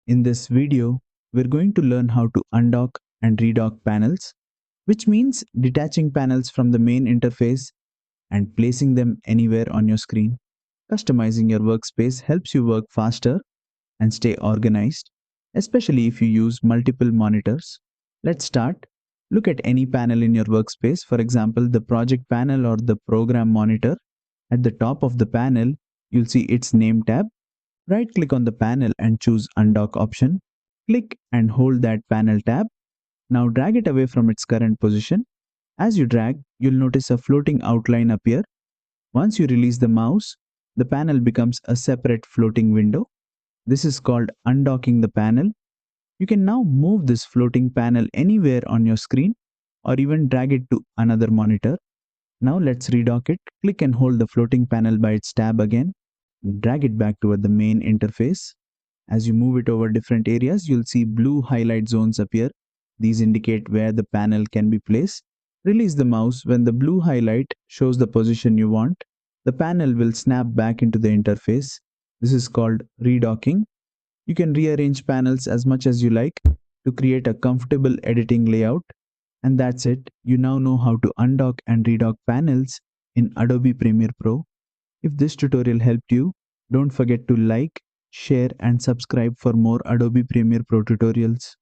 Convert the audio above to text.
In this video, we're going to learn how to undock and redock panels, which means detaching panels from the main interface and placing them anywhere on your screen. Customizing your workspace helps you work faster and stay organized, especially if you use multiple monitors. Let's start. Look at any panel in your workspace, for example, the project panel or the program monitor. At the top of the panel, you'll see its name tab. Right-click on the panel and choose Undock option. Click and hold that panel tab. Now drag it away from its current position. As you drag, you'll notice a floating outline appear. Once you release the mouse, the panel becomes a separate floating window. This is called undocking the panel. You can now move this floating panel anywhere on your screen or even drag it to another monitor. Now let's redock it. Click and hold the floating panel by its tab again. Drag it back toward the main interface. As you move it over different areas, you'll see blue highlight zones appear. These indicate where the panel can be placed. Release the mouse when the blue highlight shows the position you want. The panel will snap back into the interface. This is called redocking. You can rearrange panels as much as you like to create a comfortable editing layout. And that's it. You now know how to undock and redock panels in Adobe Premiere Pro. If this tutorial helped you, don't forget to like, share and subscribe for more Adobe Premiere Pro tutorials.